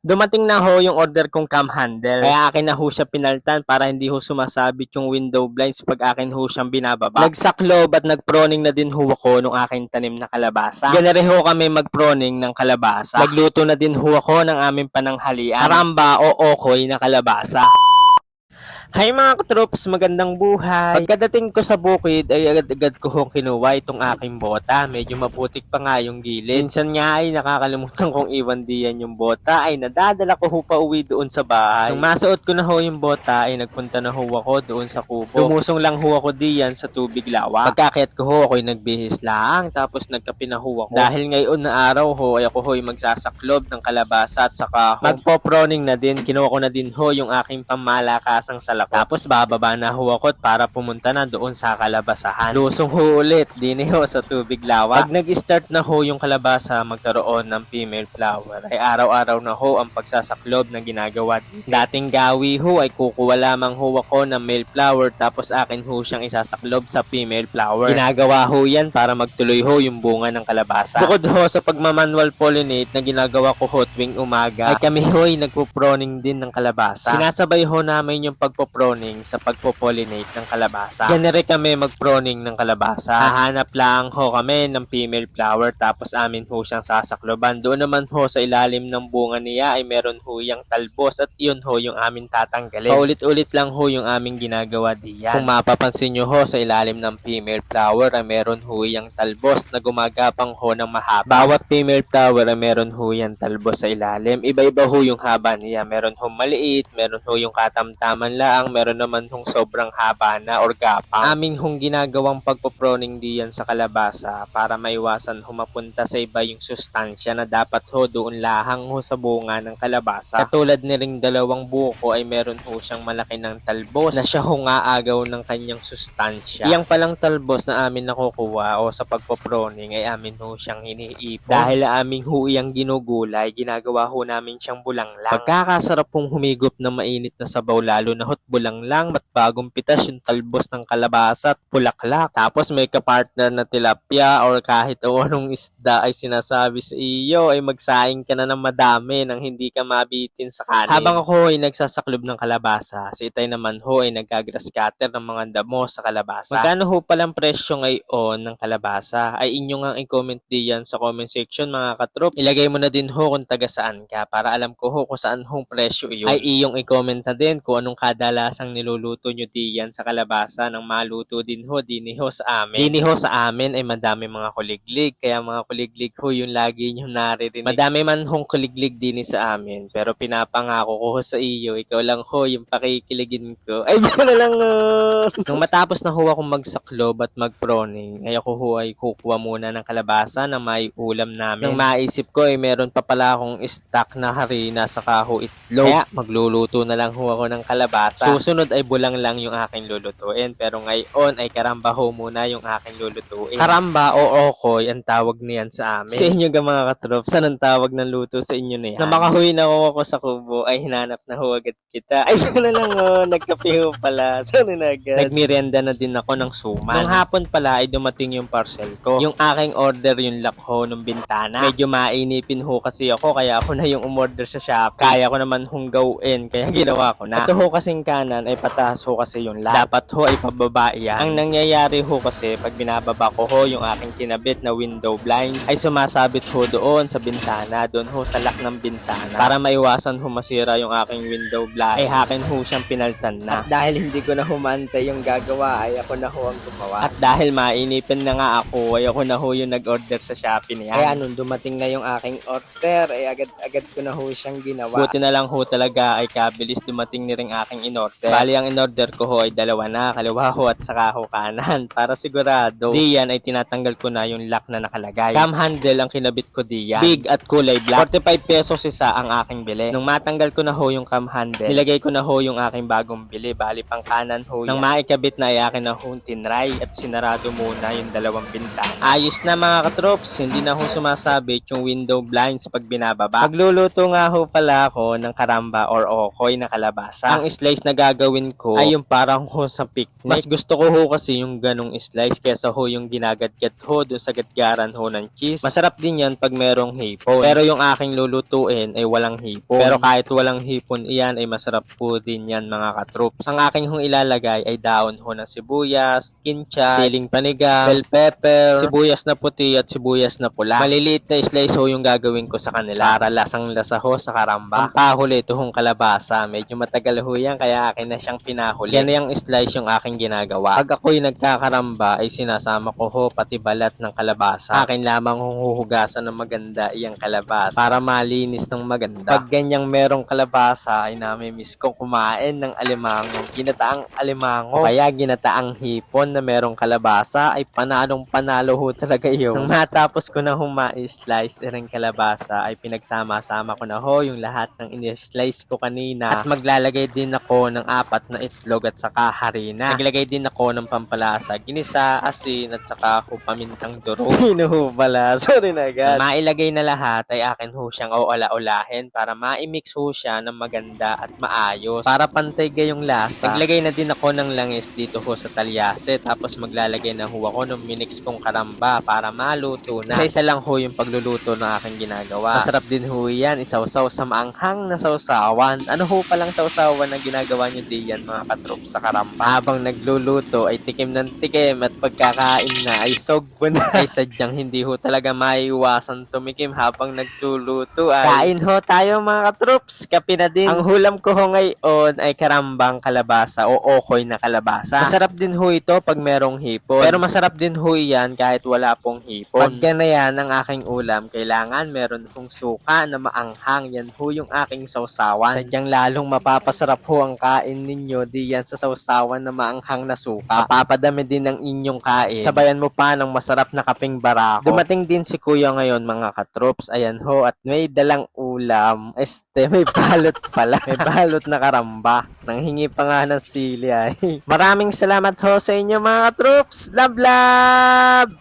Dumating na ho yung order kong cam handle. Kaya akin na ho siya pinaltan para hindi ho sumasabit yung window blinds pag akin ho siyang binababa. Nagsaklob at nagproning na din ho ako nung aking tanim na kalabasa. Ganere ho kami magproning ng kalabasa. Nagluto na din ho ako ng aming pananghalian. Karamba o okoy na kalabasa. Hi mga katrops, magandang buhay. Pagkadating ko sa bukid ay agad-agad ko hong kinuha itong aking bota. Medyo maputik pa nga yung gilid. Minsan nga ay nakakalimutan kong iwan diyan yung bota ay nadadala ko ho pa uwi doon sa bahay. Nung masuot ko na ho yung bota ay nagpunta na ho ako doon sa kubo. Lumusong lang ho ako diyan sa tubig lawa. Pagkakit ko ho ako'y nagbihis lang tapos nagkape na ho ako. Dahil ngayon na araw ho ay ako ho'y magsasaklob ng kalabasa at saka ho magpo-proning na din. Kinuha ko na din ho yung aking pamalakasang salakot. Tapos bababa na ho ako para pumunta na doon sa kalabasahan. Lusong ho ulit din ho sa tubig lawa. Pag nag-start na ho yung kalabasa magkaroon ng female flower ay araw-araw na ho ang pagsasaklob na ginagawa dito. Dating gawi ho ay kukuha lamang ho ako ng male flower tapos akin ho siyang isasaklob sa female flower. Ginagawa ho yan para magtuloy ho yung bunga ng kalabasa. Bukod ho sa pagmamanual pollinate na ginagawa ko ho tuwing umaga ay kami ho ay nagpo-proning din ng kalabasa. Sinasabay ho namin yung pagpo-proning sa pagpo-pollinate ng kalabasa. Ganere kami mag-proning ng kalabasa. Hahanap lang ho kami ng female flower tapos amin ho siyang sasakloban. Doon naman ho sa ilalim ng bunga niya ay meron ho yung talbos at yun ho yung amin tatanggalin. Paulit-ulit lang ho yung aming ginagawa diyan. Kung mapapansin nyo ho sa ilalim ng female flower ay meron ho yung talbos na gumagapang ho ng mahaba. Bawat female flower ay meron ho yung talbos sa ilalim. Iba-iba ho yung haba niya. Meron ho maliit, meron ho yung katamtaman lang, meron naman hong sobrang haba na or gapang. Aming hong ginagawang pagpoproning diyan sa kalabasa para maiwasan humapunta sa iba yung sustansya na dapat ho doon lahang ho sa bunga ng kalabasa. Katulad ni ring dalawang buko ay meron ho siyang malaki ng talbos na siya ho aagaw ng kanyang sustansya. Iyang palang talbos na amin nakukuha o sa pagpoproning ay amin ho siyang iniipon. Dahil aming ho iyang ginugulay, ginagawa ho namin siyang bulanglang. Pagkakasarap hong humigop ng mainit na sabaw lalo na hot bulang lang at bagong pitas yung talbos ng kalabasa at bulaklak. Tapos may kapartner na tilapia or kahit o anong isda ay sinasabi sa iyo ay magsaing ka na ng madami nang hindi ka mabitin sa kanin. Habang ako ay nagsasaklob ng kalabasa, si Itay naman ho ay naggagrass cutter ng mga damo sa kalabasa. Magkano ho palang presyo ngayon ng kalabasa ay inyo nga i-comment diyan sa comment section mga katrops. Ilagay mo na din ho kung taga saan ka para alam ko ho kung saan hong presyo iyon. Ay iyong i-comment na din kung anong kadalasang niluluto nyo diyan sa kalabasa nang maluto din ho diniho sa amin. Diniho sa amin ay madami mga kuliglig kaya mga kuliglig ho yung lagi nyo naririnig. Madami man hong kuliglig din sa amin pero pinapangako ko ho sa iyo ikaw lang ho yung pakikiligin ko. Ay na lang Nung matapos na ho akong magsaklob at magproning ay ako ho ay kukuha muna ng kalabasa na may ulam namin. Nang maisip ko ay meron pa pala akong stock na harina sa kaho itlog. Kaya magluluto na lang ho ako ng kalabasa. Susunod ay bulang lang yung aking lulutuin pero ngayon ay karamba ho muna yung aking lulutuin. Karamba o okoy ang tawag niyan sa amin. Sa inyo ga mga katrops, saan ang tawag ng luto sa inyo na yan? Na makahuwi na ho ako sa kubo ay hinanap na ho agad kita. Ay na lang nagkape ho pala. Sana na agad. Nagmerienda na din ako ng suman. Nung hapon pala ay dumating yung parcel ko. Yung aking order yung lock ho ng bintana. Medyo mainipin ho kasi ako kaya ako na yung umorder sa Shopee. Kaya ko naman hong gawin kaya ginawa ko na. Ito ho kasing kanan ay pataas ho kasi yung lock. Dapat ho ay pababa yan. Ang nangyayari ho kasi pag binababa ko ho yung aking kinabit na window blinds ay sumasabit ho doon sa bintana. Doon ho sa lock ng bintana. Para maiwasan ho masira yung aking window blind ay hakin ho siyang pinaltan na. At dahil hindi ko na humantay yung gagawa ay ako na ho ang gumawa. At dahil mainipin na nga ako ay ako na ho yung nag-order sa Shopee niya. Kaya nung dumating na yung aking order ay agad-agad ko na ho siyang ginawa. Buti na lang ho talaga ay kabilis dumating ni ring aking in-order. Bali ang in-order ko ho ay dalawa na, kaliwa ho at saka ho kanan. Para sigurado, diyan ay tinatanggal ko na yung lock na nakalagay. Cam handle ang kinabit ko diyan. Big at kulay black. 45 pesos isa ang aking bili. Nung matanggal ko na ho yung cam handle, nilagay ko na ho yung aking bagong bili. Bali pang kanan ho yan. Nang maikabit na ay akin na ho tinry at sinarado muna yung dalawang bintana. Ayos na mga katrops, hindi na ho sumasabit yung window blinds pag binababa. Magluluto nga ho pala ako ng karamba or okoy na kalabasa. Ang slice na na gagawin ko ay yung parang ho sa picnic. Mas gusto ko ho kasi yung ganong slice kesa ho yung ginagadgat ho dun sa gatgaran ho ng cheese. Masarap din yan pag merong hipon. Pero yung aking lulutuin ay walang hipon. Pero kahit walang hipon, iyan ay masarap po din yan mga katroops. Ang aking hong ilalagay ay daon ho ng sibuyas, kinchay, siling panigang, bell pepper, sibuyas na puti at sibuyas na pula. Maliliit na slice ho yung gagawin ko sa kanila para lasang lasa ho sa karamba. Ang pahuli ito hong kalabasa. Medyo matagal ho yan kaya akin na siyang pinahuli. Yan yung slice yung aking ginagawa. Pag ako'y nagkakaramba ay sinasama ko ho pati balat ng kalabasa. Akin lamang huhugasan ng maganda iyang kalabasa para malinis ng maganda. Pag ganyang merong kalabasa ay namimiss kong kumain ng alimango. Ginataang alimango kaya ginataang hipon na merong kalabasa ay panalong panalo ho talaga yun. Nang matapos ko na slice ng kalabasa ay pinagsama-sama ko na ho yung lahat ng in-slice ko kanina at maglalagay din ako ng 4 na itlog at saka harina. Naglagay din ako ng pampalasa, ginisa, asin at saka ho pamintang durog. Ho pala, sorry na agad. Mailagay na lahat ay akin ho siyang ola-olahin para ma-mix ho siya ng maganda at maayos para pantay gayong lasa. Naglagay na din ako ng langis dito ho sa talyase tapos maglalagay na ho ako ng minix kong karamba para maluto na. Isa-isa lang ho yung pagluluto ng aking ginagawa. Masarap din ho yan, isawsaw sa maanghang na sausawan. Ano ho palang sausawan na ginagawa nyo diyan mga katroops sa karamba? Habang nagluluto ay tikim ng tikim at pagkakain na ay sogbo na. Ay sadyang hindi ho talaga maiiwasan tumikim habang nagluluto ay kain ho tayo mga katroops. Kape na din. Ang hulam ko ho ngayon ay karambang kalabasa o okoy na kalabasa. Masarap din ho ito pag merong hipon. Pero masarap din ho yan kahit wala pong hipon. Pag ganayan ang aking ulam, kailangan meron hong suka na maanghang. Yan ho yung aking sausawan. Sadyang lalong mapapasarap ho ang kain ninyo diyan sa sausawan na maanghang na suka. Mapapadami din ang inyong kain. Sabayan mo pa ng masarap na kaping barako. Dumating din si kuya ngayon mga katroops. Ayan ho at may dalang ulam. May balot pala. May balot na karamba. Nanghingi pa nga ng sili ay. Maraming salamat ho sa inyo mga katroops. Love, love!